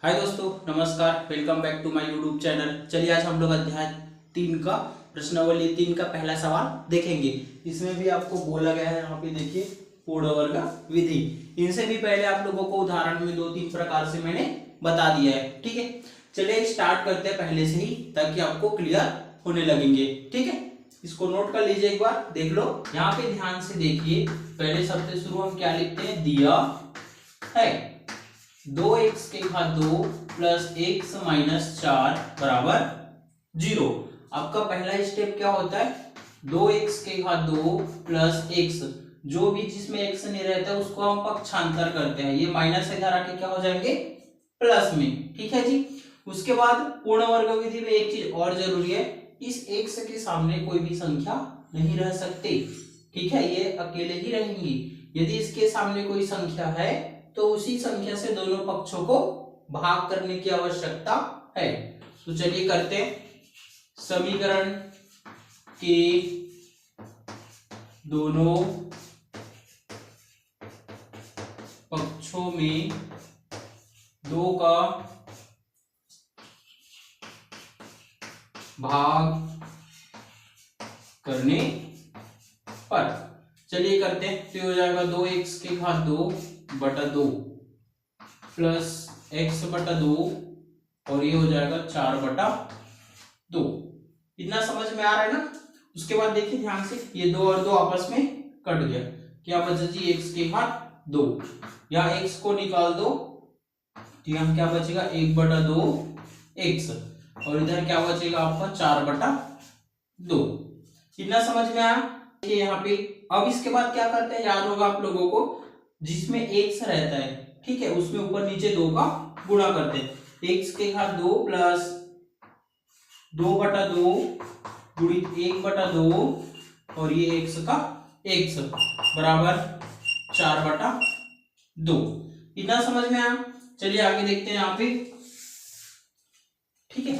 हाय दोस्तों, नमस्कार। Welcome back to my YouTube channel. चलिए आज हम लोग अध्याय 3 का प्रश्नावली 3 का पहला सवाल देखेंगे। इसमें भी आपको बोला गया है, यहाँ पे देखिए, पूर्ण वर्ग विधि। इनसे भी पहले आप लोगों को उदाहरण में 2-3 प्रकार से मैंने बता दिया है। ठीक है, चलिए स्टार्ट करते हैं पहले से ही, ताकि आपको क्लियर होने लगेंगे। ठीक है, इसको नोट कर लीजिए, एक बार देख लो। यहाँ पे ध्यान से देखिए, पहले सबसे शुरू हम क्या लिखते हैं, दिया है 2x के घात 2 प्लस x माइनस 4 बराबर 0। आपका पहला स्टेप क्या होता है, 2x के घात 2 प्लस x, जो भी जिसमें x नहीं रहता है उसको हम पक्षांतर करते हैं। ये माइनस से इधर आके क्या हो जाएंगे, प्लस में। ठीक है जी। उसके बाद पूर्ण वर्ग विधि में एक चीज और जरूरी है, इस x के सामने कोई भी संख्या नहीं रह सकती। ठीक है, ये अकेले ही रहेंगी। यदि इसके सामने कोई संख्या है तो उसी संख्या से दोनों पक्षों को भाग करने की आवश्यकता है। तो चलिए करते हैं। समीकरण के दोनों पक्षों में 2 का भाग करने पर, चलिए करते हैं। तो हो जाएगा 2x के घात 2 बटा 2 प्लस x बटा 2, और ये हो जाएगा 4 बटा 2। इतना समझ में आ रहा है ना। उसके बाद देखिए ध्यान से, ये 2 और 2 आपस में कट गया, क्या बचा जी, x के घात 2। यहाँ x को निकाल दो तो यहाँ क्या बचेगा, 1 बटा 2 x, और इधर क्या बचेगा आपका 4 बटा 2। इतना समझ में आया। यहाँ पे अब इसके बाद क्या करते हैं, याद होगा आप लोगों को, जिसमें x रहता है, ठीक है, उसमें ऊपर नीचे 2 का गुणा करते हैं। x के घात 2 प्लस 2 बटा 2 गुणित 1 बटा 2, और ये x का x बराबर 4 बटा 2। इतना समझ में आया। चलिए आगे देखते हैं यहाँ पे। ठीक है,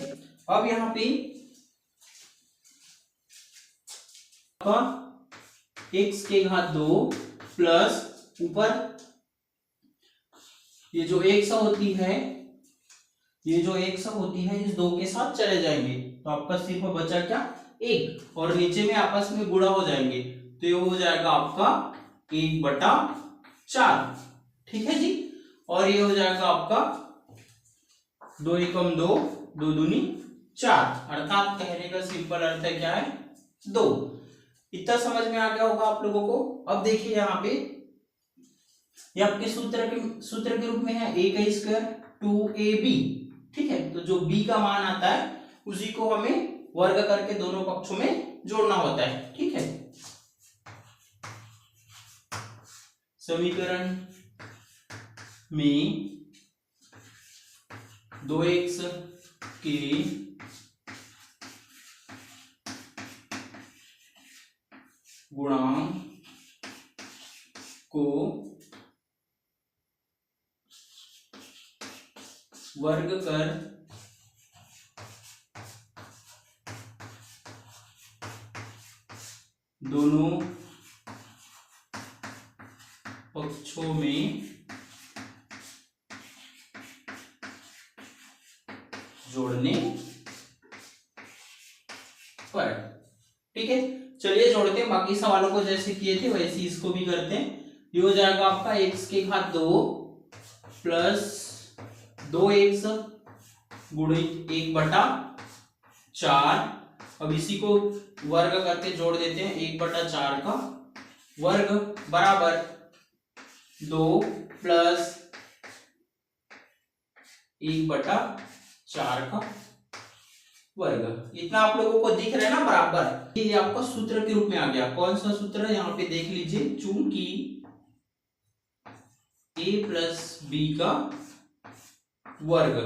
अब यहाँ पे x के घात 2 प्लस ऊपर ये जो x होती है, ये जो x होती है इस 2 के साथ चले जाएंगे, तो आपका सिर्फ बचा क्या, 1, और नीचे में आपस में गुणा हो जाएंगे, तो ये हो जाएगा आपका 1 बटा 4। ठीक है जी। और ये हो जाएगा आपका 2 एकम 2, 2 दूनी 4, अर्थात कहने का सिंपल अर्थ है क्या है, 2। इतना समझ में आ गया होगा आप लोगों को। अब देखिए यहाँ पे, ये आपके सूत्र के रूप में है a का स्क्वायर 2ab। ठीक है, तो जो b का मान आता है उसी को हमें वर्ग करके दोनों पक्षों में जोड़ना होता है। ठीक है, समीकरण में 2x के गुणांक को वर्ग कर दोनों पक्षों में जोड़ने पर। ठीक है, चलिए जोड़ते हैं। बाकी सवालों को जैसे किए थे वैसे इसको भी करते हैं। ये हो जाएगा आपका x के घात 2 प्लस 2x गुणित 1 बटा 4। अब इसी को वर्ग करके जोड़ देते हैं, 1 बटा 4 का वर्ग बराबर 2 प्लस 1 बटा 4 का वर्ग। इतना आप लोगों को दिख रहा है ना बराबर। ये आपका सूत्र के रूप में आ गया। कौन सा सूत्र है, यहाँ पे देख लीजिए, चूंकि a प्लस b का वर्ग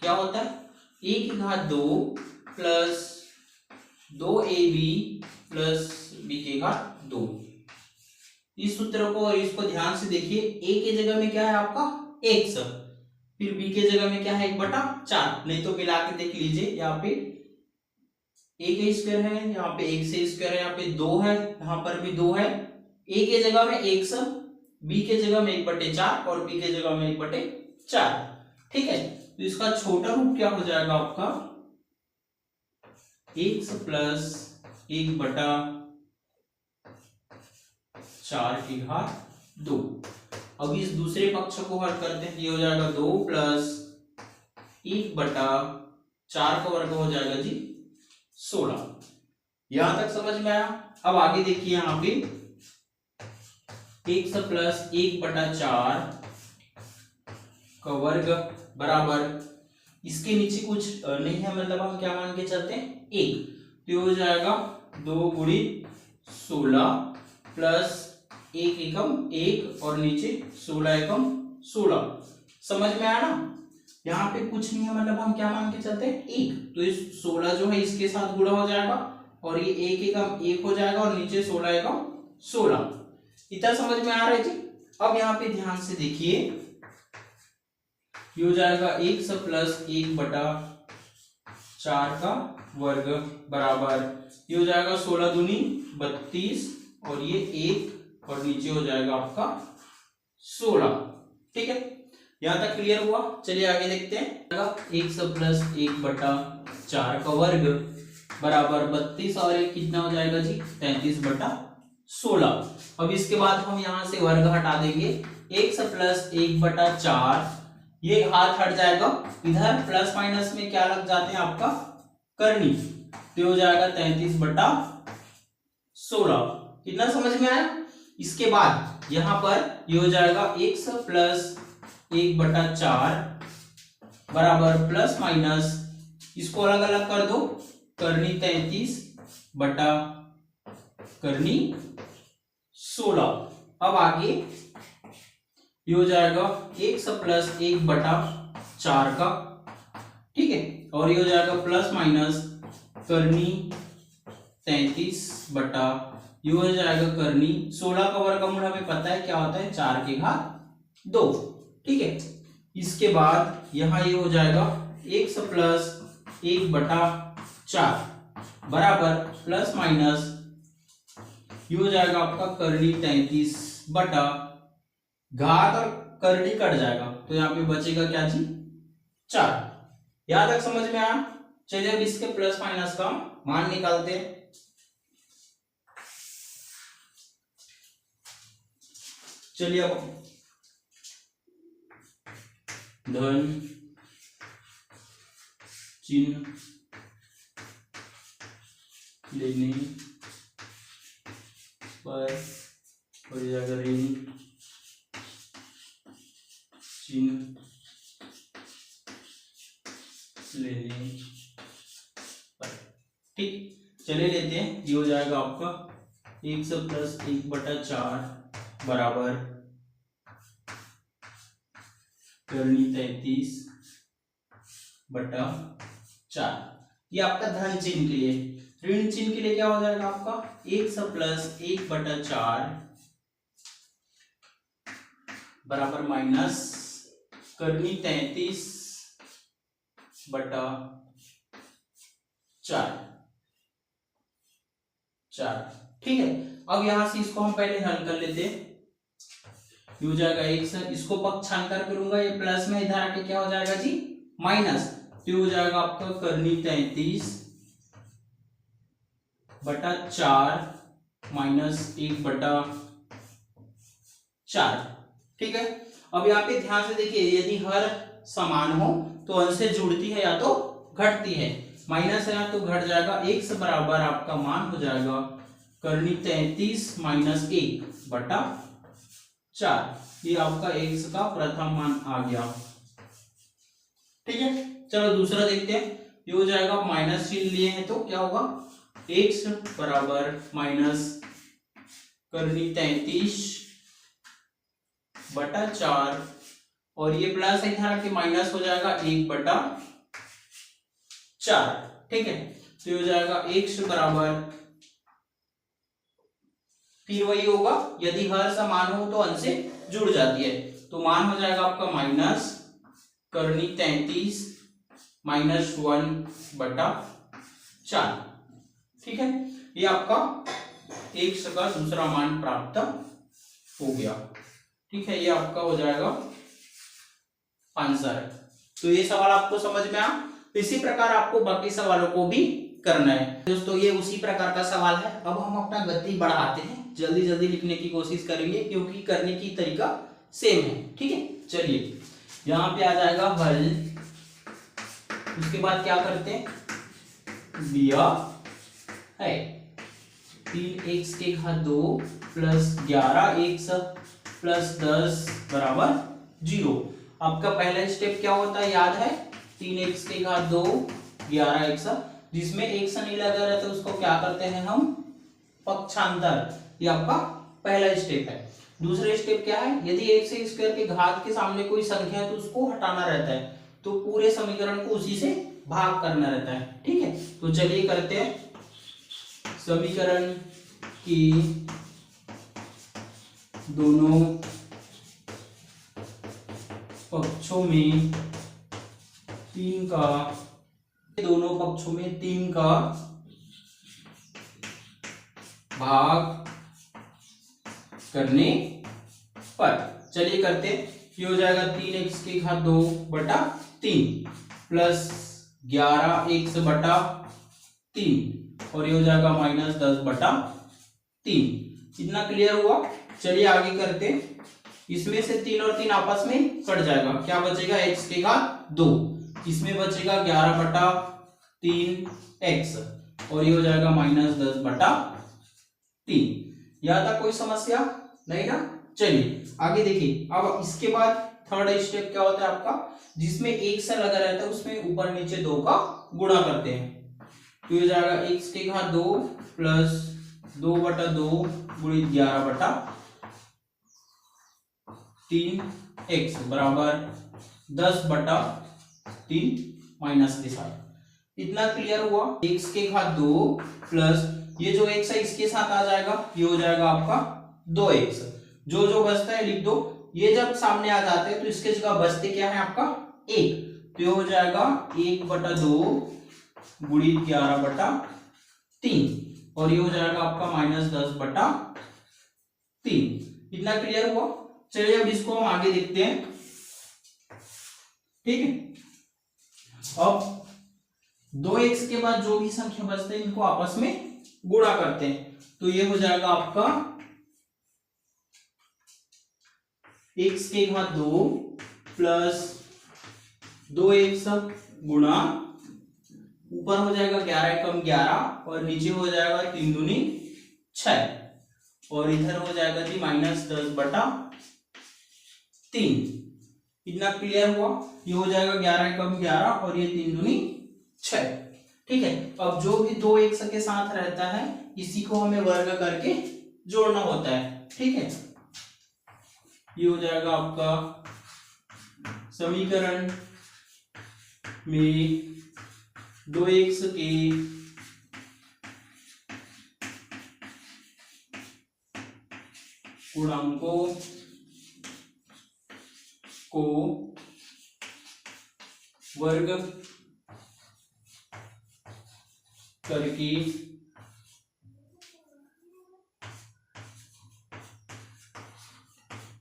क्या होता है, a की घात 2 प्लस 2ab प्लस b के घात 2। इस सूत्र को और इसको ध्यान से देखिए, a के जगह में क्या है आपका x, फिर b के जगह में क्या है 1 बटा 4। नहीं तो मिला के देख लीजिए, यहाँ पे a का स्क्वायर है, यहाँ पे x से स्क्वायर है, यहाँ पे 2 है, यहाँ पर भी 2 है। a के जगह में x, b के जगह में 1/4 और b के जगह में 1/4। ठीक है, तो इसका छोटा रूट क्या हो जाएगा आपका x प्लस 1/4 अब इस दूसरे पक्ष को हल करते हैं, ये हो जाएगा 2 प्लस 1/4 का वर्ग हो जाएगा जी 16। यहां तक समझ में आया। अब आगे देखिए यहाँ पे x प्लस 1/4 का वर्ग बराबर, इसके नीचे कुछ नहीं है, मतलब हम क्या मान के चलते हैं 1, तो हो जाएगा 2 गुणित 16 प्लस 1 एकम 1 और नीचे 16 एकम 16। समझ में आया ना। यहाँ पे कुछ नहीं है, मतलब हम क्या मान के चलते हैं 1, तो इस 16 जो है इसके साथ गुणा हो जाएगा और ये 1 एकम 1 हो जाएगा और नीचे 16 एकम 16। इतना समझ में आ रहा है जी। अब यहाँ पे ध्यान से देखिए, ये हो जाएगा x प्लस 1/4 का वर्ग बराबर, ये हो जाएगा 16 दूनी 32 और ये 1 और नीचे हो जाएगा आपका 16। ठीक है, यहां तक क्लियर हुआ। चलिए आगे देखते हैं। x प्लस 1/4 का वर्ग बराबर 32 और 1 कितना हो जाएगा जी 33/16। अब इसके बाद हम यहां से वर्ग हटा देंगे, x प्लस 1/4 ये हाथ हट जाएगा, इधर प्लस माइनस में क्या लग जाते हैं आपका करनी, तो हो जाएगा 33/16। कितना समझ में आया। इसके बाद यहां पर ये हो जाएगा x प्लस 1/4 बराबर प्लस माइनस, इसको अलग अलग कर दो, करनी 33 बटा करनी 16। अब आगे ये हो जाएगा x प्लस 1/4 का, ठीक है, और ये हो जाएगा प्लस माइनस करनी 33 बटा, ये हो जाएगा करनी 16 का वर्गमूल हमें पता है क्या होता है 4 की घात 2। ठीक है, इसके बाद यहाँ ये हो जाएगा x प्लस 1/4 बराबर प्लस माइनस, ये हो जाएगा आपका करनी 33 बटा, घात और करनी कट जाएगा तो यहाँ पे बचेगा क्या जी 4। यहां तक समझ में आया। चलिए अब इसके प्लस माइनस का मान निकालते हैं। चलिए अब धन चिन्ह लेने पर हो जाएगा ऋण चिन्ह लेने पर। ठीक, चलिए लेते हैं। ये हो जाएगा आपका x प्लस 1/4 बराबर करनी 33 बटा 4। ये आपका धन चिन्ह के लिए। ऋण चिन्ह के लिए क्या हो जाएगा आपका x प्लस 1/4 बराबर माइनस करनी 33 बटा 4। ठीक है, अब यहां से इसको हम पहले हल कर लेते हैं। ये हो जाएगा x, इसको पक्षांतर करूंगा, ये प्लस में इधर आके क्या हो जाएगा जी माइनस, तो हो जाएगा आपका करनी 33 बटा 4 माइनस 1/4। ठीक है, अब यहाँ पे ध्यान से देखिए, यदि हर समान हो तो अंश से जुड़ती है या तो घटती है, माइनस है तो घट जाएगा। x बराबर आपका मान हो जाएगा करनी 33 माइनस 1/4। ये आपका x का प्रथम मान आ गया। ठीक है, चलो दूसरा देखते हैं। ये हो जाएगा माइनस चिन्ह लिए हैं तो क्या होगा x बराबर माइनस करनी 33 बटा 4 और ये प्लस है इधर आके माइनस हो जाएगा 1/4। ठीक है, तो हो जाएगा x बराबर, फिर वही होगा, यदि हर समान हो तो अंश से जुड़ जाती है, तो मान हो जाएगा आपका माइनस करनी 33 माइनस 1/4। ठीक है, ये आपका x का दूसरा मान प्राप्त हो गया। ठीक है, ये आपका हो जाएगा आंसर। तो ये सवाल आपको समझ में आया। इसी प्रकार आपको बाकी सवालों को भी करना है दोस्तों। ये उसी प्रकार का सवाल है। अब हम अपना गति बढ़ाते हैं, जल्दी जल्दी लिखने की कोशिश करेंगे क्योंकि करने की तरीका सेम है। ठीक है, चलिए यहाँ पे आ जाएगा हल। उसके बाद क्या करते हैं, दिया है 3x के घात 2 प्लस 11x प्लस 10 बराबर 0। आपका पहला स्टेप क्या होता है याद है, 3x के घात 2 11x, जिसमें x नहीं लगा रहता उसको क्या करते हैं हम, पक्षांतर। ये आपका पहला स्टेप है। दूसरा स्टेप क्या है, यदि x स्क्वायर के घात के सामने कोई संख्या है तो उसको हटाना रहता है, तो पूरे समीकरण को उसी से भाग करना रहता है। ठीक है, तो चलिए करते हैं। समीकरण की दोनों पक्षों में 3 का, दोनों पक्षों में 3 का भाग करने पर, चलिए करते हैं। ये हो जाएगा 3x के घात 2 बटा 3 प्लस 11x बटा 3 और ये हो जाएगा माइनस 10 बटा 3। इतना क्लियर हुआ। चलिए आगे करते हैं। इसमें से 3 और 3 आपस में कट जाएगा, क्या बचेगा, x के घात 2, इसमें बचेगा 11 बटा 3x और ये हो जाएगा माइनस 10 बटा 3। यहां तक कोई समस्या नहीं ना। चलिए आगे देखिए। अब इसके बाद थर्ड स्टेप क्या होता है आपका, जिसमें एक से लगा रहता है उसमें ऊपर नीचे 2 का गुणा करते हैं। तो ये हो जाएगा x के घात 2 प्लस 2 बटा 2 गुणित 11 बटा 3x बराबर 10 बटा 3 माइनस के साथ। इतना क्लियर हुआ। x के घात 2 प्लस ये जो x है इसके साथ आ जाएगा, ये हो जाएगा आपका 2x। जो जो बचता है लिख दो। ये जब सामने आ जाते हैं तो इसके जगह बचते क्या है आपका 1, तो ये हो जाएगा 1 बटा 2 गुणित 11 बटा 3 और ये हो जाएगा आपका माइनस 10 बटा 3। इतना क्लियर हुआ। चलिए अब इसको हम आगे देखते हैं। ठीक है, अब 2x के बाद जो भी संख्या बचते हैं इनको आपस में गुणा करते हैं। तो ये हो जाएगा आपका x के घात 2 प्लस 2x गुणा, ऊपर हो जाएगा 11 कम 11 और नीचे हो जाएगा 3 दूनी 6 और इधर हो जाएगा जी माइनस 10 बटा 3। इतना क्लियर हुआ। ये हो जाएगा 11 कम 11 और ये 3 दूनी 6। ठीक है, अब जो भी 2x के साथ रहता है इसी को हमें वर्ग करके जोड़ना होता है। ठीक है, ये हो जाएगा आपका समीकरण में 2x के गुणांकों को वर्ग करके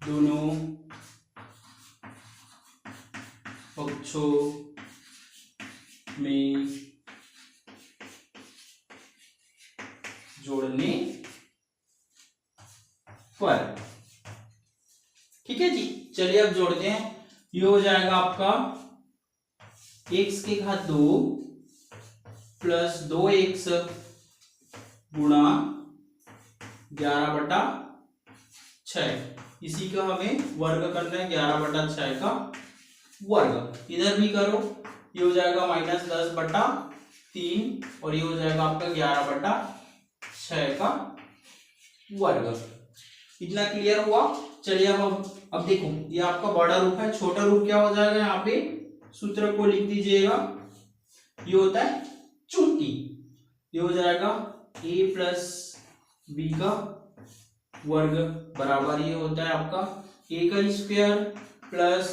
दोनों पक्षों में जोड़ने पर। ठीक है जी, चलिए अब जोड़ते हैं। ये हो जाएगा आपका x के घात 2 प्लस 2x गुणा 11 बटा 6। इसी का हमें वर्ग करना है, 11 बटा 6 का वर्ग। इधर भी करो, ये हो जाएगा माइनस 10 बटा 3 और ये हो जाएगा आपका 11 बटा 6 का वर्ग। इतना क्लियर हुआ। चलिए अब देखो, ये आपका बड़ा रूप है, छोटा रूप क्या हो जाएगा, यहाँ पे सूत्र को लिख दीजिएगा। ये होता है चूंकि, ये हो जाएगा a प्लस बी का वर्ग बराबर ये होता है आपका a का square plus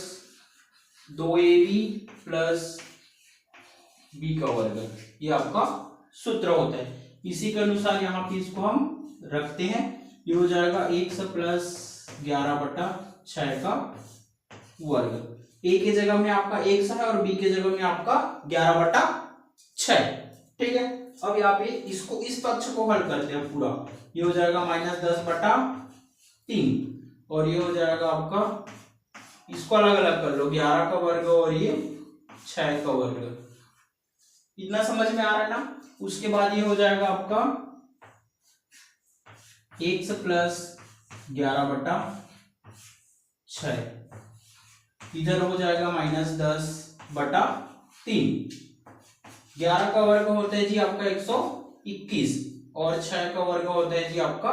2ab plus b का वर्ग। ये आपका सूत्र होता है। इसी के अनुसार यहाँ पे इसको हम रखते हैं। ये हो जाएगा x प्लस 11 बटा 6 का वर्ग। ए के जगह में आपका x है और b के जगह में आपका 11/6। ठीक है, अब यहाँ पे इसको इस पक्ष को हल करते हैं पूरा। ये हो जाएगा -10/3 और ये हो जाएगा आपका, इसको अलग अलग कर लो, 11 का वर्ग और ये 6 का वर्ग। इतना समझ में आ रहा है ना। उसके बाद ये हो जाएगा आपका x प्लस 11/6, इधर हो जाएगा -10/3। 11 का वर्ग होता है जी आपका 121 और 6 का वर्ग होता है जी आपका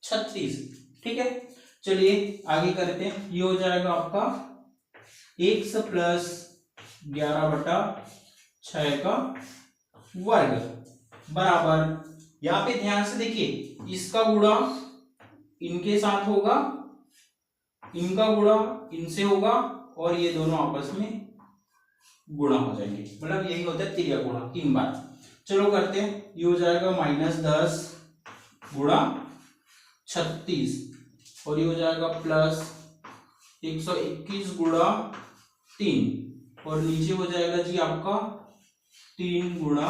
36। ठीक है, चलिए आगे करते हैं। ये हो जाएगा आपका x प्लस 11/6 का वर्ग बराबर, यहाँ पे ध्यान से देखिए, इसका गुणा इनके साथ होगा, इनका गुणा इनसे होगा और ये दोनों आपस में गुणा हो जाएंगे, मतलब यही होता है त्रिया गुणा 3 बार। चलो करते हैं। ये हो जाएगा -10 गुणा 36 और ये हो जाएगा प्लस 121 गुणा 3 और नीचे हो जाएगा जी आपका 3 गुणा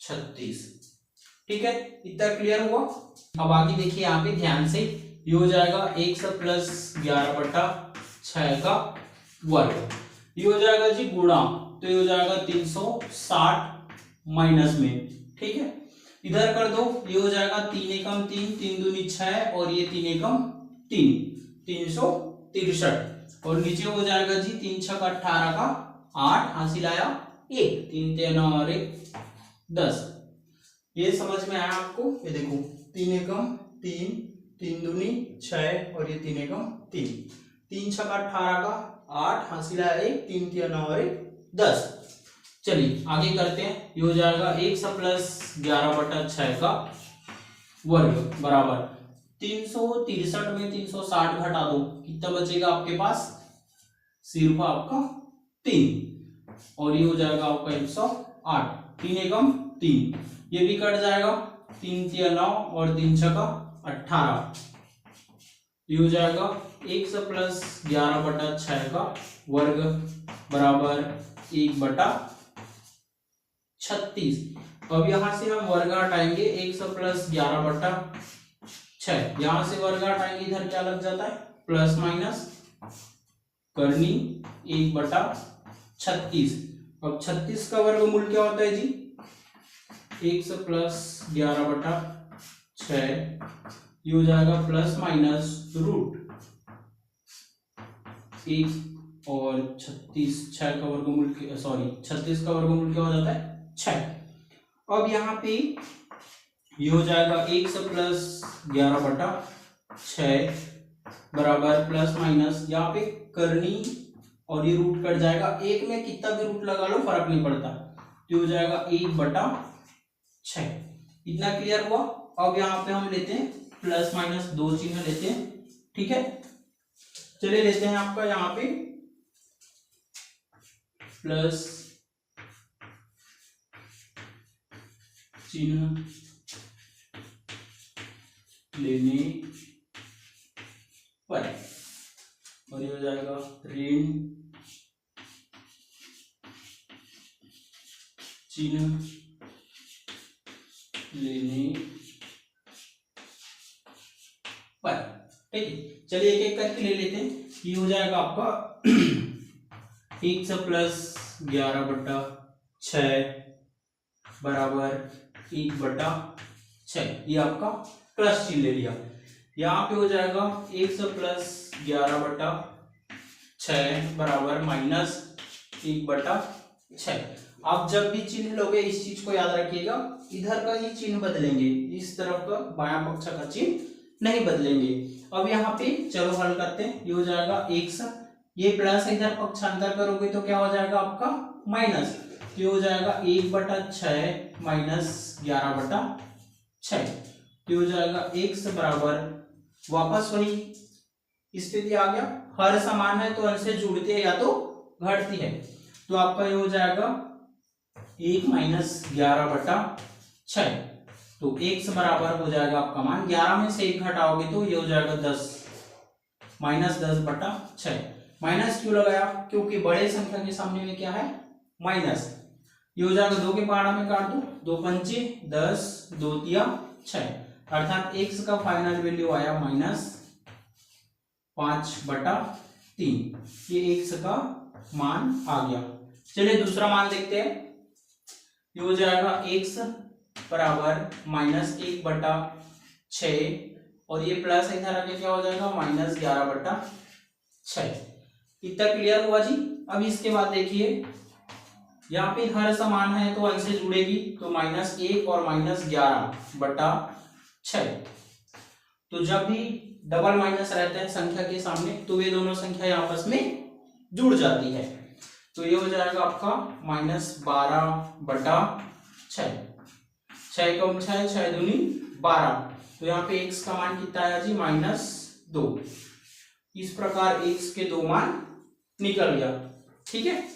36। ठीक है, इतना क्लियर हुआ। अब आगे देखिए यहाँ पे ध्यान से, ये हो जाएगा x प्लस 11/6 का वर्ग, ये हो जाएगा जी गुणा, तो ये हो जाएगा 360 माइनस में। ठीक है, इधर कर दो, ये हो जाएगा 3 एकम 3, 3 दूनी 6 और ये 3 एकम 3, 363 और नीचे हो जाएगा जी 3 6 18 का 8, हासिल आया 1, 3 3 9 और 1 10। ये समझ में आया आपको? ये देखो 3 एकम 3, 3 दूनी 6 और ये 3 एकम 3, 3 6 18 का 8, हासिल आया 1, 3 3 9 और 1 10। चलिए आगे करते हैं। ये हो जाएगा x प्लस 11/6 का वर्ग बराबर 363 में 360 घटा दो, कितना बचेगा आपके पास? सिर्फ आपका 3 और ये हो जाएगा आपका 108, 3 एकम 3, ये भी कट जाएगा, 3 3 9 और 3 6 का 18, ये हो जाएगा x प्लस 11/6 का वर्ग बराबर 1/36। अब यहां से हम वर्ग हटाएंगे, x प्लस 11/6, यहां से वर्ग हटाएंगे, इधर क्या लग जाता है प्लस माइनस करनी 1/36। अब 36 का वर्गमूल क्या होता है जी? x प्लस 11/6, ये हो जाएगा प्लस माइनस रूट 1 और 36 का वर्गमूल, सॉरी 36 का वर्गमूल क्या हो जाता है 6। अब यहाँ पे ये हो जाएगा x प्लस 11/6 बराबर प्लस माइनस, यहाँ पे करनी और ये रूट कट जाएगा, एक में कितना भी रूट लगा लो फर्क नहीं पड़ता, तो हो जाएगा 1/6। इतना क्लियर हुआ। अब यहाँ पे हम लेते हैं प्लस माइनस 2 चिन्ह लेते हैं। ठीक है, चलिए लेते हैं आपका यहाँ पे प्लस चिन्ह लेने पर और ये हो जाएगा ऋण चिन्ह लेने पर। ठीक है, चलिए एक एक करके ले लेते हैं। ये हो जाएगा आपका x प्लस 11/6 बराबर 1/6, ये आपका प्लस चिन्ह ले लिया। यहाँ पे हो जाएगा x प्लस 11/6 बराबर माइनस 1/6। आप जब भी चिन्ह लोगे इस चीज को याद रखिएगा, इधर का ही चिन्ह बदलेंगे, इस तरफ का बायां पक्ष का चिन्ह नहीं बदलेंगे। अब यहाँ पे चलो हल करते हैं। ये हो जाएगा x, ये प्लस इधर पक्षांतर करोगे तो क्या हो जाएगा आपका माइनस, ये हो जाएगा 1/6 माइनस 11/6, ये हो जाएगा x बराबर, वापस वही स्थिति आ गया, हर समान है तो अंश से जुड़ती है या तो घटती है, तो आपका ये हो जाएगा 1 माइनस 11/6, तो x बराबर हो जाएगा आपका मान 11 में से 1 घटाओगे तो ये हो जाएगा 10, -10/6। माइनस क्यों लगाया? क्योंकि बड़े संख्या के सामने में क्या है? माइनस। ये हो जाएगा 2 के पहाड़ा में काट दो, 2 पंचे 10, 2 तिया 6, अर्थात x का फाइनल वैल्यू आया -5/3। ये x का मान आ गया। चलिए दूसरा मान देखते हैं। ये हो जाएगा x बराबर -1/6 और ये प्लस इधर आके क्या हो जाएगा? -11/6। इतना क्लियर हुआ जी। अब इसके बाद देखिए, यहाँ पे हर समान है तो अंश से जुड़ेगी, तो -1 और -11/6। तो जब भी डबल माइनस रहता है संख्या के सामने तो वे दोनों संख्या आपस में जुड़ जाती है। तो ये हो जाएगा आपका -12/6। 6 कम 6, 6 दूनी 12। तो यहाँ पे x का मान कितना आया जी? -2। इस प्रकार x के 2 मान निकल गया। ठीक है।